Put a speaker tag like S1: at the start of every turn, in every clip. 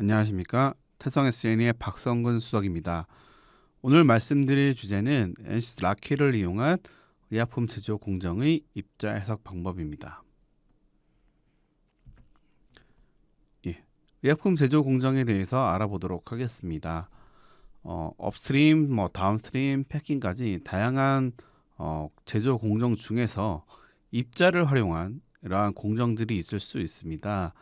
S1: 안녕하십니까. 태성SN의 박성근 수석입니다. 오늘 말씀드릴 주제는 NC 라키를 이용한 의약품 제조 공정의 입자 해석 방법입니다. 의약품 제조 공정에 대해서 알아보도록 하겠습니다. 업스트림, 다운스트림, 패킹까지 다양한 제조 공정 중에서 입자를 활용한 이러한 공정들이 있을 수 있습니다.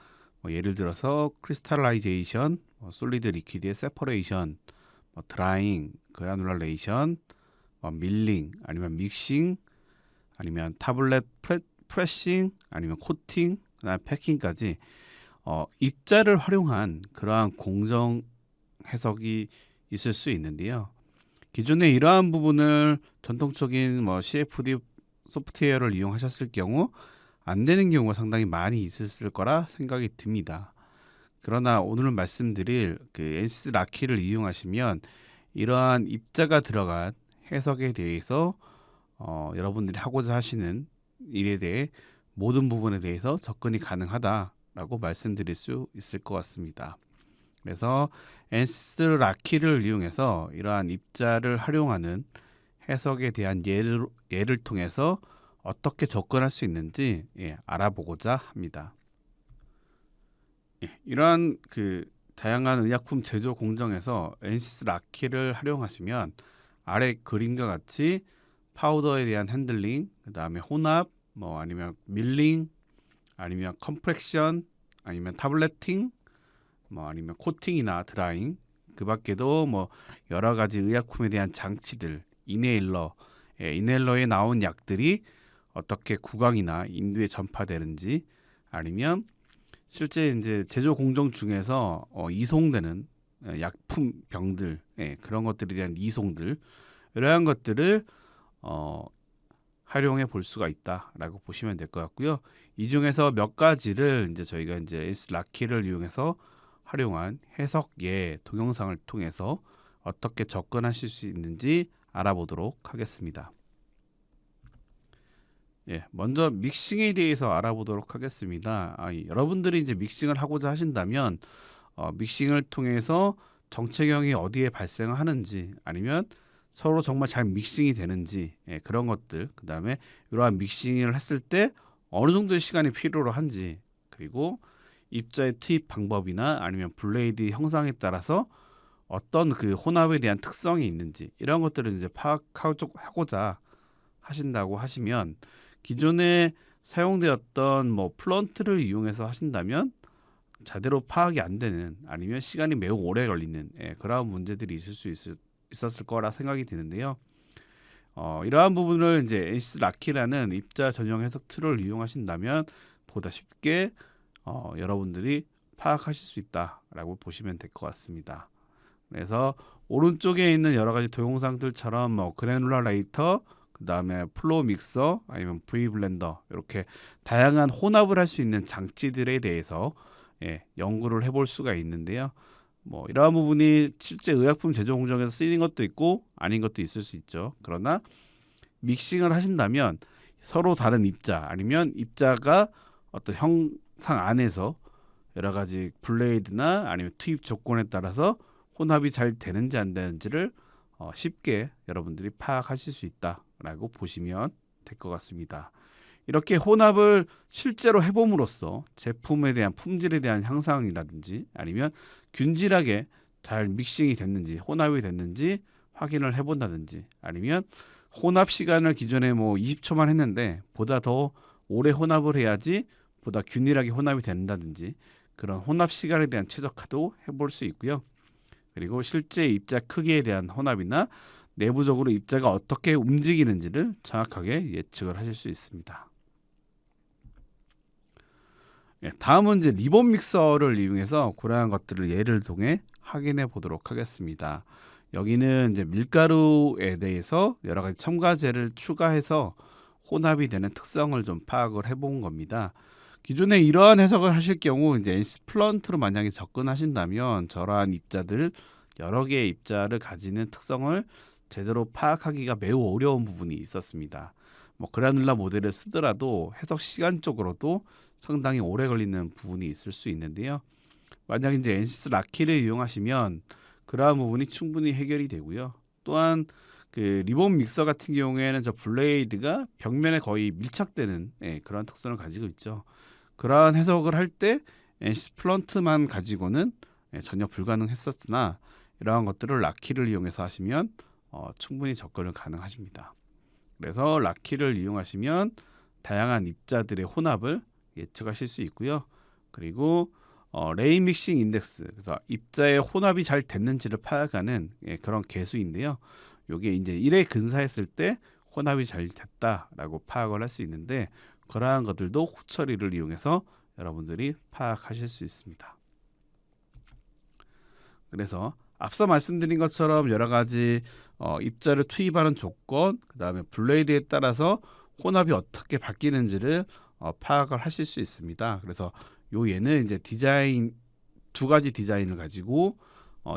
S1: 예를 들어서 크리스탈라이제이션, 솔리드 리퀴드의 세퍼레이션, 드라잉, 그라눌레이션, 밀링, 아니면 믹싱, 아니면 타블렛 프레싱, 아니면 코팅, 그다음 패킹까지 입자를 활용한 그러한 공정 해석이 있을 수 있는데요. 기존에 이러한 부분을 전통적인 CFD 소프트웨어를 이용하셨을 경우 안 되는 경우가 상당히 많이 있었을 거라 생각이 듭니다. 그러나 오늘 말씀드릴 NC 라키를 이용하시면 이러한 입자가 들어간 해석에 대해서 여러분들이 하고자 하시는 일에 대해 모든 부분에 대해서 접근이 가능하다라고 말씀드릴 수 있을 것 같습니다. 그래서 NC 라키를 이용해서 이러한 입자를 활용하는 해석에 대한 예를 통해서 어떻게 접근할 수 있는지 알아보고자 합니다. 이러한 다양한 의약품 제조 공정에서 NC 라키를 활용하시면 아래 그림과 같이 파우더에 대한 핸들링, 그 다음에 혼합, 아니면 밀링, 아니면 컴프렉션, 아니면 타블레팅, 아니면 코팅이나 드라잉, 그 밖에도 여러 가지 의약품에 대한 장치들, 이네일러에 나온 약들이 어떻게 구강이나 인두에 전파되는지, 아니면 실제 이제 제조 공정 중에서 이송되는 약품 병들, 그런 것들에 대한 이송들, 이러한 것들을 활용해 볼 수가 있다라고 보시면 될 것 같고요. 이 중에서 몇 가지를 이제 저희가 이제 NC 라키를 이용해서 활용한 해석예 동영상을 통해서 어떻게 접근하실 수 있는지 알아보도록 하겠습니다. 먼저 믹싱에 대해서 알아보도록 하겠습니다. 여러분들이 이제 믹싱을 하고자 하신다면 믹싱을 통해서 정체경이 어디에 발생하는지, 아니면 서로 정말 잘 믹싱이 되는지, 그런 것들, 그 다음에 이러한 믹싱을 했을 때 어느 정도의 시간이 필요로 한지, 그리고 입자의 투입 방법이나 아니면 블레이드 형상에 따라서 어떤 혼합에 대한 특성이 있는지, 이런 것들을 이제 파악하고자 하신다고 하시면, 기존에 사용되었던 플런트를 이용해서 하신다면 제대로 파악이 안 되는, 아니면 시간이 매우 오래 걸리는 그러한 문제들이 있었을 거라 생각이 드는데요. 이러한 부분을 이제 NC 라키라는 입자 전용 해석 툴을 이용하신다면 보다 쉽게 여러분들이 파악하실 수 있다라고 보시면 될 것 같습니다. 그래서 오른쪽에 있는 여러 가지 동영상들처럼 그래놀라 레이터, 그 다음에 플로우 믹서, 아니면 V 블렌더, 이렇게 다양한 혼합을 할 수 있는 장치들에 대해서 연구를 해볼 수가 있는데요. 이러한 부분이 실제 의약품 제조 공정에서 쓰이는 것도 있고 아닌 것도 있을 수 있죠. 그러나 믹싱을 하신다면 서로 다른 입자, 아니면 입자가 어떤 형상 안에서 여러 가지 블레이드나 아니면 투입 조건에 따라서 혼합이 잘 되는지 안 되는지를 쉽게 여러분들이 파악하실 수 있다라고 보시면 될 것 같습니다. 이렇게 혼합을 실제로 해봄으로써 제품에 대한 품질에 대한 향상이라든지, 아니면 균질하게 잘 믹싱이 됐는지, 혼합이 됐는지 확인을 해본다든지, 아니면 혼합 시간을 기존에 20초만 했는데 보다 더 오래 혼합을 해야지 보다 균일하게 혼합이 된다든지, 그런 혼합 시간에 대한 최적화도 해볼 수 있고요. 그리고 실제 입자 크기에 대한 혼합이나 내부적으로 입자가 어떻게 움직이는지를 정확하게 예측을 하실 수 있습니다. 다음은 이제 리본 믹서를 이용해서 그러한 것들을 예를 통해 확인해 보도록 하겠습니다. 여기는 이제 밀가루에 대해서 여러 가지 첨가제를 추가해서 혼합이 되는 특성을 좀 파악을 해본 겁니다. 기존에 이러한 해석을 하실 경우 이제 NC 플런트로 만약에 접근하신다면 저러한 입자들, 여러 개의 입자를 가지는 특성을 제대로 파악하기가 매우 어려운 부분이 있었습니다. 그라눌라 모델을 쓰더라도 해석 시간적으로도 상당히 오래 걸리는 부분이 있을 수 있는데요. 만약 이제 엔시스 라키를 이용하시면 그러한 부분이 충분히 해결이 되고요. 또한 그 리본 믹서 같은 경우에는 저 블레이드가 벽면에 거의 밀착되는 그런 특성을 가지고 있죠. 그러한 해석을 할 때 엔시스 플런트만 가지고는 전혀 불가능했었으나 이러한 것들을 라키를 이용해서 하시면 충분히 접근을 가능하십니다. 그래서 라키를 이용하시면 다양한 입자들의 혼합을 예측하실 수 있고요. 그리고 레이 믹싱 인덱스, 그래서 입자의 혼합이 잘 됐는지를 파악하는 그런 계수인데요. 이게 이제 1에 근사했을 때 혼합이 잘 됐다라고 파악을 할 수 있는데 그러한 것들도 호처리를 이용해서 여러분들이 파악하실 수 있습니다. 그래서 앞서 말씀드린 것처럼 여러 가지 입자를 투입하는 조건, 그 다음에 블레이드에 따라서 혼합이 어떻게 바뀌는지를 파악을 하실 수 있습니다. 그래서 요 얘는 이제 디자인 두 가지 디자인을 가지고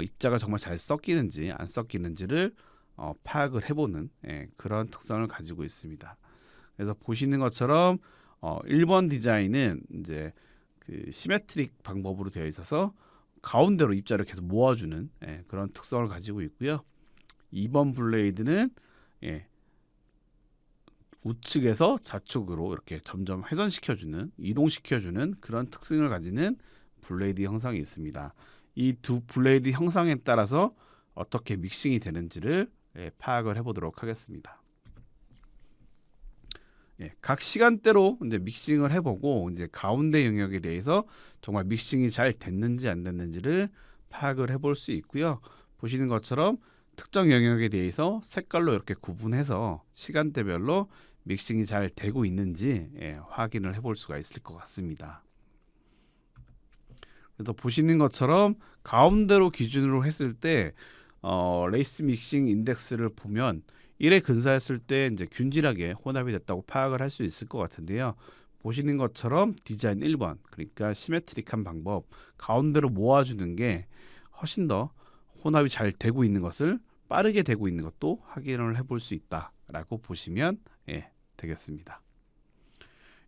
S1: 입자가 정말 잘 섞이는지 안 섞이는지를 파악을 해보는 그런 특성을 가지고 있습니다. 그래서 보시는 것처럼 1번 디자인은 이제 그 시메트릭 방법으로 되어 있어서 가운데로 입자를 계속 모아주는 그런 특성을 가지고 있고요. 2번 블레이드는 우측에서 좌측으로 이렇게 점점 회전시켜주는, 이동시켜주는 그런 특징을 가지는 블레이드 형상이 있습니다. 이 두 블레이드 형상에 따라서 어떻게 믹싱이 되는지를 파악을 해보도록 하겠습니다. 각 시간대로 이제 믹싱을 해보고 이제 가운데 영역에 대해서 정말 믹싱이 잘 됐는지 안 됐는지를 파악을 해볼 수 있고요. 보시는 것처럼 특정 영역에 대해서 색깔로 이렇게 구분해서 시간대별로 믹싱이 잘 되고 있는지 확인을 해볼 수가 있을 것 같습니다. 그래서 보시는 것처럼 가운데로 기준으로 했을 때 레이스 믹싱 인덱스를 보면 1에 근사했을 때 이제 균질하게 혼합이 됐다고 파악을 할 수 있을 것 같은데요. 보시는 것처럼 디자인 1번, 그러니까 시메트릭한 방법, 가운데로 모아주는 게 훨씬 더 혼합이 잘 되고 있는 것을 빠르게 되고 있는 것도 확인을 해볼 수 있다라고 보시면 되겠습니다.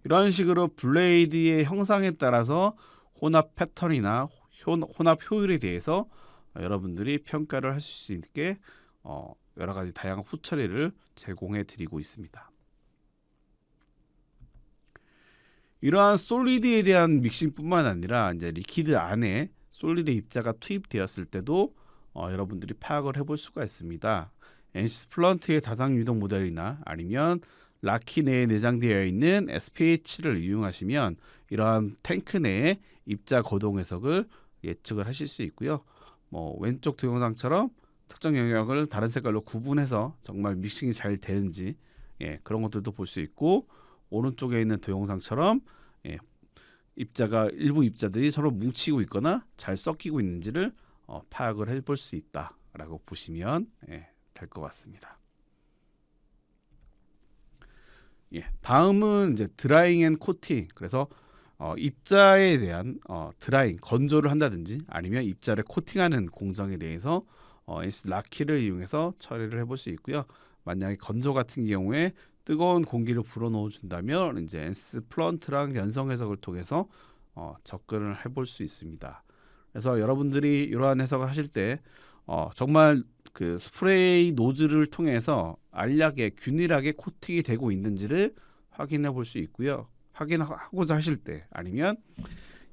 S1: 이런 식으로 블레이드의 형상에 따라서 혼합 패턴이나 혼합 효율에 대해서 여러분들이 평가를 하실 수 있게 여러 가지 다양한 후처리를 제공해 드리고 있습니다. 이러한 솔리드에 대한 믹싱뿐만 아니라 이제 리퀴드 안에 솔리드 입자가 투입되었을 때도 여러분들이 파악을 해볼 수가 있습니다. 엔시스 플런트의 다상 유동 모델이나 아니면 라키 내에 내장되어 있는 SPH를 이용하시면 이러한 탱크 내의 입자 거동 해석을 예측을 하실 수 있고요. 왼쪽 동영상처럼 특정 영역을 다른 색깔로 구분해서 정말 믹싱이 잘 되는지 그런 것들도 볼 수 있고, 오른쪽에 있는 동영상처럼 입자가 일부 입자들이 서로 뭉치고 있거나 잘 섞이고 있는지를 파악을 해볼 수 있다라고 보시면 될 것 같습니다. 다음은 이제 드라잉 앤 코팅. 그래서 입자에 대한 드라잉, 건조를 한다든지 아니면 입자를 코팅하는 공정에 대해서 엔시스 라키를 이용해서 처리를 해볼 수 있고요. 만약에 건조 같은 경우에 뜨거운 공기를 불어넣어 준다면 이제 엔시스 플런트랑 연성 해석을 통해서 접근을 해볼 수 있습니다. 그래서 여러분들이 이러한 해석을 하실 때 정말 그 스프레이 노즐을 통해서 알약에 균일하게 코팅이 되고 있는지를 확인해 볼 수 있고요. 확인하고자 하실 때 아니면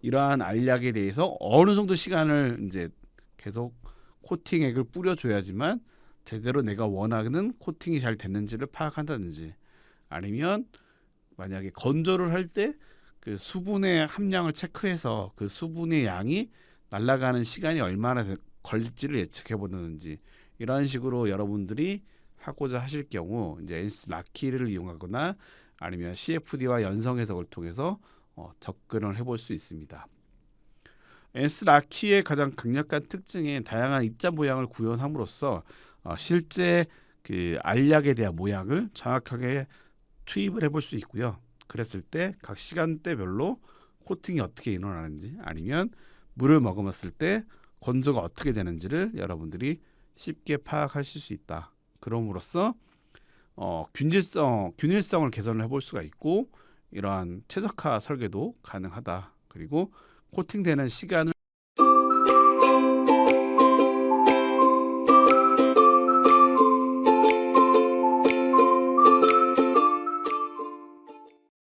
S1: 이러한 알약에 대해서 어느 정도 시간을 이제 계속 코팅액을 뿌려줘야지만 제대로 내가 원하는 코팅이 잘 됐는지를 파악한다든지, 아니면 만약에 건조를 할 때 그 수분의 함량을 체크해서 그 수분의 양이 날아가는 시간이 얼마나 걸릴지를 예측해 보는지, 이런 식으로 여러분들이 하고자 하실 경우 이제 엔시스 라키를 이용하거나 아니면 CFD와 연성 해석을 통해서 접근을 해볼 수 있습니다. 엔시스 라키의 가장 강력한 특징인 다양한 입자 모양을 구현함으로써 실제 그 알약에 대한 모양을 정확하게 투입을 해볼 수 있고요. 그랬을 때 각 시간대별로 코팅이 어떻게 일어나는지 아니면 물을 머금었을 때 건조가 어떻게 되는지를 여러분들이 쉽게 파악하실 수 있다. 그럼으로써 균일성을 개선을 해볼 수가 있고 이러한 최적화 설계도 가능하다. 그리고 코팅되는 시간을